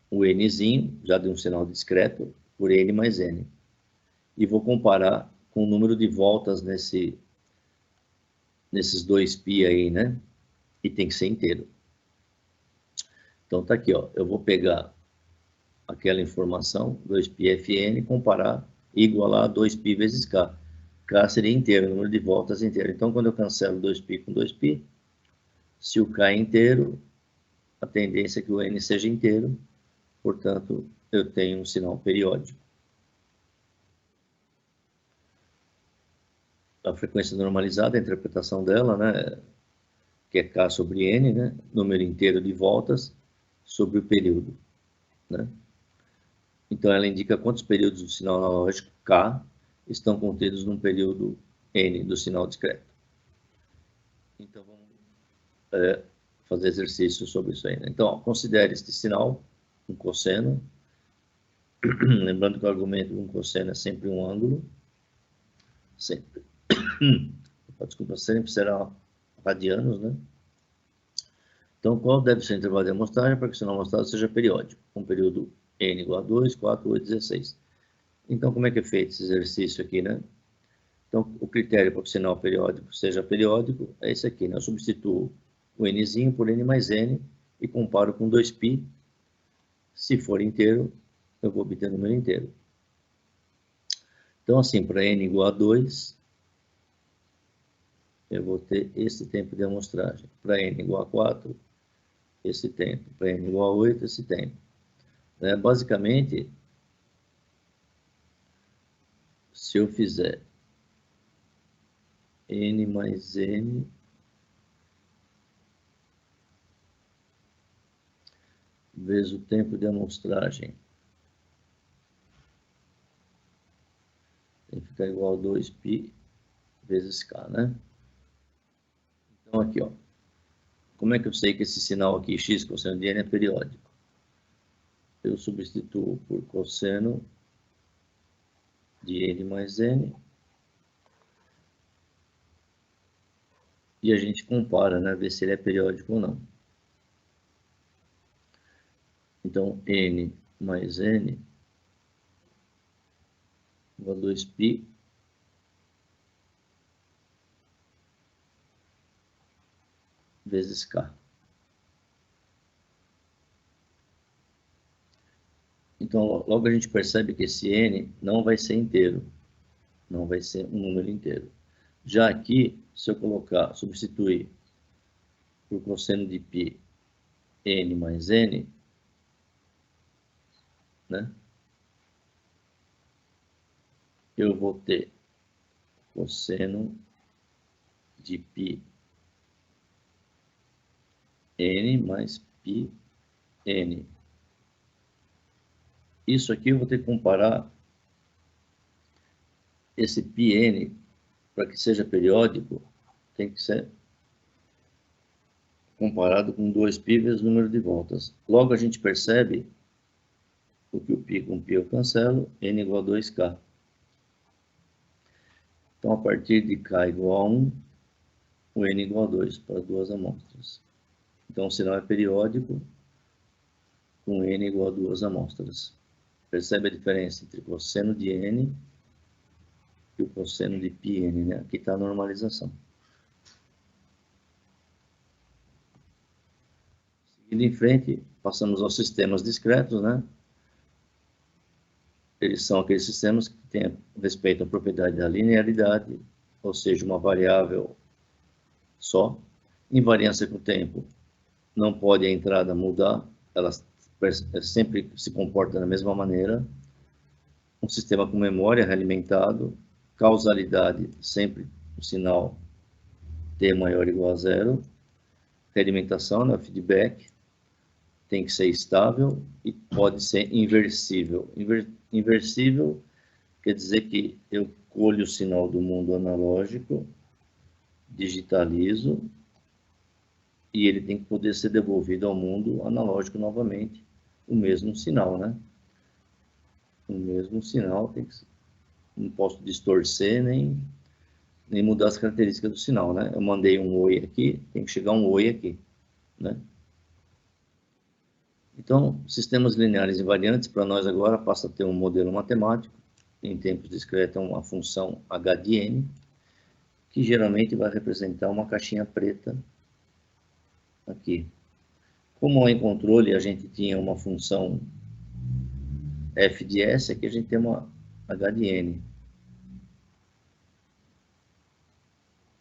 o nzinho, já de um sinal discreto, por n mais n. E vou comparar com o número de voltas nesses 2π aí, né? E tem que ser inteiro. Então, tá aqui, ó. Eu vou pegar aquela informação, 2πfn, comparar e igualar a 2π vezes k. K seria inteiro, o número de voltas inteiro. Então, quando eu cancelo 2π com 2π, se o k é inteiro, a tendência é que o n seja inteiro, portanto, eu tenho um sinal periódico. a frequência normalizada, a interpretação dela, né, que é K sobre N, né, número inteiro de voltas sobre o período, né. Então, ela indica quantos períodos do sinal analógico K estão contidos num período N do sinal discreto. Então, vamos fazer exercício sobre isso aí, né? Então, ó, considere este sinal um cosseno. Lembrando que o argumento de um cosseno é sempre um ângulo. Sempre. Desculpa, sempre será radianos, né? Então, qual deve ser o intervalo de amostragem para que o sinal amostrado seja periódico? Com período N igual a 2, 4, 8, 16. Então, como é que é feito esse exercício aqui, né? Então, o critério para que o sinal periódico seja periódico é esse aqui, né? Eu substituo o Nzinho por N mais N e comparo com 2π. Se for inteiro, eu vou obter o número inteiro. Então, assim, para N igual a 2, eu vou ter esse tempo de amostragem. Para N igual a 4, esse tempo. Para N igual a 8, esse tempo. Basicamente, se eu fizer N mais N vezes o tempo de amostragem, tem que ficar igual a 2π vezes K, né? Então, aqui, ó. Como é que eu sei que esse sinal aqui, x cosseno de n, é periódico? Eu substituo por cosseno de n mais n. E a gente compara, né? Ver se ele é periódico ou não. Então, n mais n igual a 2π vezes K. Então, logo a gente percebe que esse n não vai ser inteiro. Não vai ser um número inteiro. Já aqui, se eu colocar, substituir por cosseno de π n mais n, né? Eu vou ter cosseno de π n mais π n. Isso aqui eu vou ter que comparar esse πn, para que seja periódico, tem que ser comparado com 2π vezes o número de voltas. Logo a gente percebe o que o π com π eu cancelo, n igual a 2k. Então, a partir de k igual a 1, o n igual a 2 para duas amostras. Então, o sinal é periódico com n igual a duas amostras. Percebe a diferença entre cosseno de n e o cosseno de πn, né? Aqui está a normalização. Seguindo em frente, passamos aos sistemas discretos, né? Eles são aqueles sistemas que têm respeito à propriedade da linearidade, ou seja, uma variável só. Invariância com o tempo, não pode a entrada mudar, ela sempre se comporta da mesma maneira. Um sistema com memória realimentado, causalidade, sempre o sinal T maior ou igual a zero. Realimentação, né, feedback, tem que ser estável e pode ser inversível. Inversível quer dizer que eu colho o sinal do mundo analógico, digitalizo, e ele tem que poder ser devolvido ao mundo analógico novamente, o mesmo sinal, né? O mesmo sinal, tem que, não posso distorcer nem mudar as características do sinal, né? Eu mandei um oi aqui, tem que chegar um oi aqui, né? Então, sistemas lineares invariantes, para nós agora, passa a ter um modelo matemático, em tempos discretos, uma função h de n, que geralmente vai representar uma caixinha preta aqui. Como em controle a gente tinha uma função f de s, aqui a gente tem uma h de n.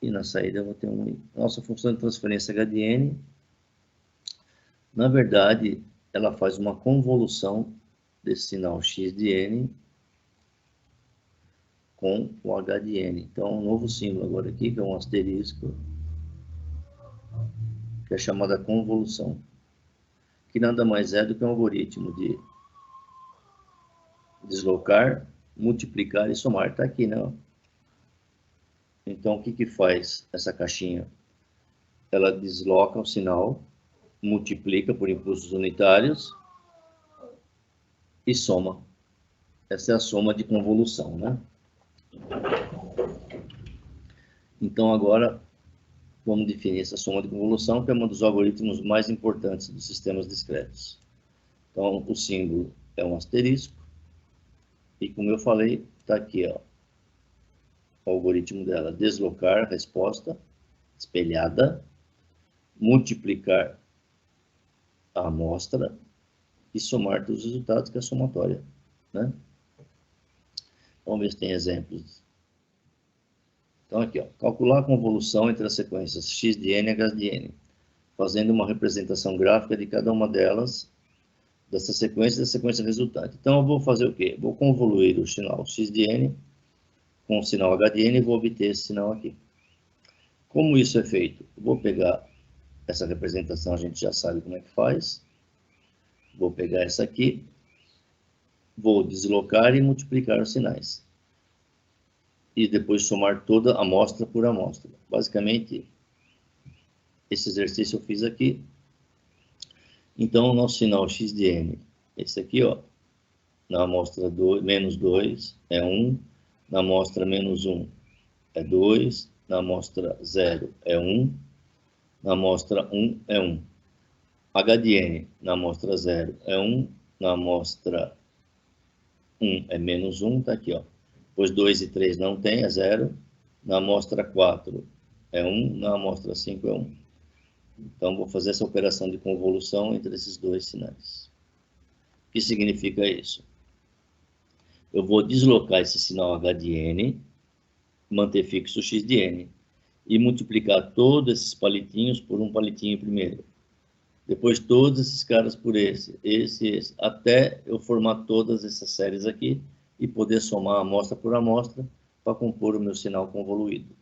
E na saída eu vou ter nossa função de transferência h de n, na verdade, ela faz uma convolução desse sinal x de n com o H de N. Então, um novo símbolo agora aqui, que é um asterisco, que é chamada convolução, que nada mais é do que um algoritmo de deslocar, multiplicar e somar. Está aqui, né? Então, o que que faz essa caixinha? Ela desloca o sinal, multiplica por impulsos unitários e soma. Essa é a soma de convolução, né? Então, agora, vamos definir essa soma de convolução, que é um dos algoritmos mais importantes dos sistemas discretos. Então, o símbolo é um asterisco, e como eu falei, está aqui, ó, o algoritmo dela: deslocar, resposta, espelhada, multiplicar a amostra e somar todos os resultados, que é a somatória, né? Vamos ver se tem exemplos. Então, aqui, ó, calcular a convolução entre as sequências x de n e h de n, fazendo uma representação gráfica de cada uma delas, dessa sequência e da sequência resultante. Então, eu vou fazer o quê? Vou convoluir o sinal x de n com o sinal h de n e vou obter esse sinal aqui. Como isso é feito? Vou pegar essa representação, a gente já sabe como é que faz. Vou pegar essa aqui, vou deslocar e multiplicar os sinais. E depois somar toda a amostra por amostra. Basicamente, esse exercício eu fiz aqui. Então, o nosso sinal x de n, esse aqui, ó, na amostra menos 2 é 1, na amostra menos 1 é 2, na amostra 0 é 1, na amostra 1 é 1. H de n na amostra 0 é 1, na amostra 1 é menos 1, tá aqui, ó. Pois 2 e 3 não tem, é 0. Na amostra 4 é 1, na amostra 5 é 1. Então, vou fazer essa operação de convolução entre esses dois sinais. O que significa isso? Eu vou deslocar esse sinal H de n, manter fixo x de n, e multiplicar todos esses palitinhos por um palitinho primeiro. Depois todos esses caras por esse, até eu formar todas essas séries aqui e poder somar amostra por amostra para compor o meu sinal convoluído.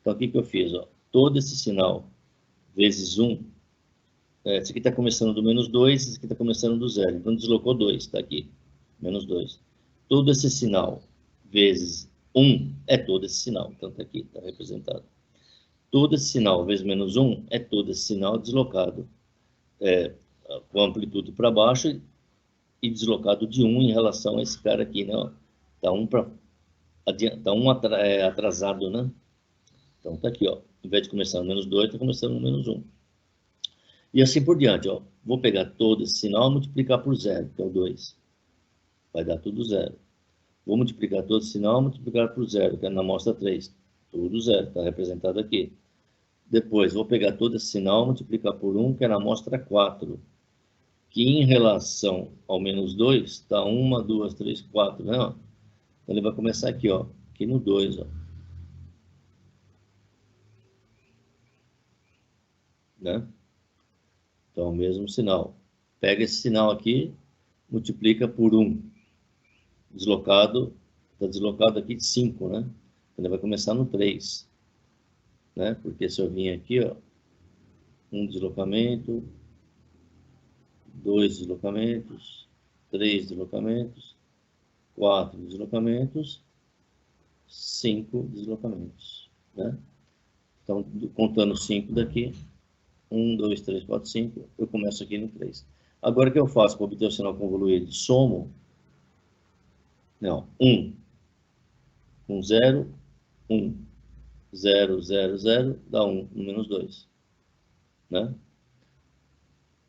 Então, o que eu fiz? Ó? Todo esse sinal vezes 1, esse aqui está começando do menos 2, esse aqui está começando do 0. Então, deslocou 2, está aqui, menos 2. Todo esse sinal vezes 1 é todo esse sinal, então está aqui, está representado. Todo esse sinal vezes menos 1 é todo esse sinal deslocado com amplitude para baixo e deslocado de 1 em relação a esse cara aqui, né? Está atrasado, né? Então está aqui, ó. Em vez de começar no menos 2, está começando no menos 1. E assim por diante, ó. Vou pegar todo esse sinal e multiplicar por 0, que é o 2. Vai dar tudo 0. Vou multiplicar todo esse sinal e multiplicar por 0, que é na amostra 3. Tudo 0, está representado aqui. Depois, vou pegar todo esse sinal e multiplicar por 1, que é na amostra 4. Que em relação ao menos 2, está 1, 2, 3, 4, né? Então, ele vai começar aqui, ó. Aqui no 2, ó. Né? Então, o mesmo sinal. Pega esse sinal aqui, multiplica por 1. Deslocado, está deslocado aqui de 5, né? Ele vai começar no 3. Né? Porque se eu vim aqui, ó, um deslocamento, 2 deslocamentos, 3 deslocamentos, 4 deslocamentos, 5 deslocamentos, né? Então, contando 5 daqui, 1, 2, 3, 4, 5, eu começo aqui no 3. Agora, o que eu faço para obter o sinal convoluído? Somo, não, 1 com 0, 1, 0, 0, 0, dá 1 no menos 2, né?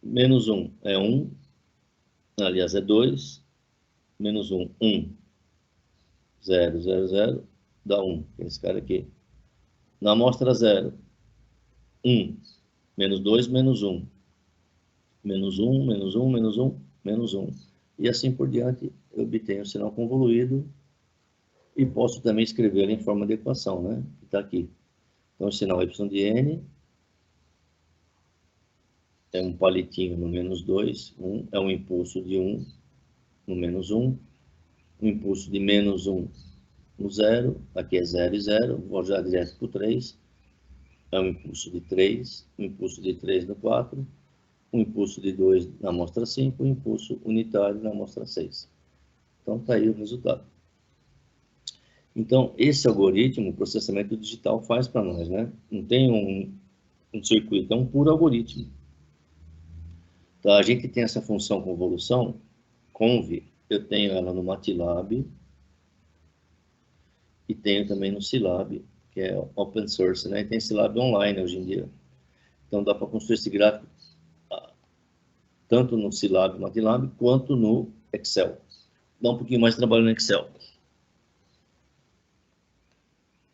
Menos 1 é 1, aliás, é 2, menos 1, 1, 0, 0, 0, dá 1, que é esse cara aqui. Na amostra 0, 1, menos 2, menos 1. Menos 1, menos 1, menos 1, menos 1. E assim por diante, eu obtenho o sinal convoluído e posso também escrever em forma de equação, né? Que está aqui. Então, o sinal y de n é um palitinho no menos 2, 1, é um impulso de 1 no menos 1, um impulso de menos 1 no 0, aqui é 0 e 0, vou já direto para o 3, é um impulso de 3, um impulso de 3 no 4, um impulso de 2 na amostra 5, um impulso unitário na amostra 6. Então, está aí o resultado. Então, esse algoritmo, o processamento digital faz para nós, né? Não tem um circuito, é um puro algoritmo. Então, a gente tem essa função convolução, conv, eu tenho ela no MATLAB e tenho também no Scilab, que é open source, né? E tem Scilab online hoje em dia. Então, dá para construir esse gráfico tanto no Scilab, MATLAB, quanto no Excel. Dá um pouquinho mais de trabalho no Excel.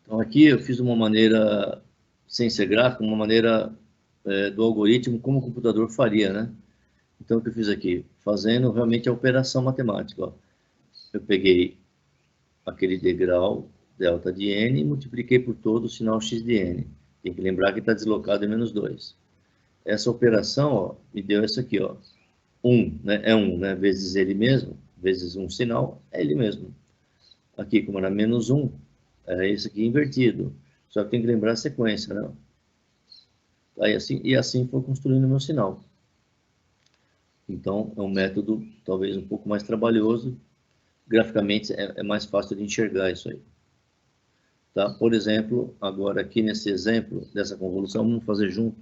Então, aqui eu fiz uma maneira, sem ser gráfico, uma maneira do algoritmo, como o computador faria, né? Então, o que eu fiz aqui? Fazendo realmente a operação matemática. Ó. Eu peguei aquele degrau, delta de n, e multipliquei por todo o sinal x de n. Tem que lembrar que está deslocado em menos 2. Essa operação ó, me deu isso aqui, ó. 1, né? É 1, né? Vezes ele mesmo, vezes um sinal, é ele mesmo. Aqui, como era menos 1, era isso aqui invertido. Só que tem que lembrar a sequência, né? Aí, assim foi construindo o meu sinal. Então, é um método talvez um pouco mais trabalhoso. Graficamente, é mais fácil de enxergar isso aí. Tá? Por exemplo, agora aqui nesse exemplo dessa convolução, vamos fazer junto.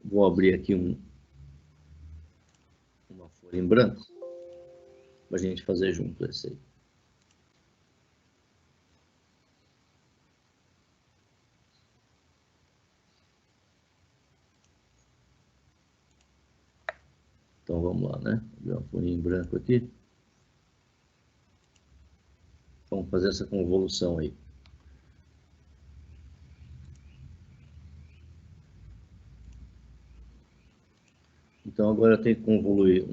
Vou abrir aqui uma folha em branco para a gente fazer junto esse aí. Então vamos lá, né? Abrir uma folha em branco aqui. Vamos fazer essa convolução aí. Então agora eu tenho que convoluir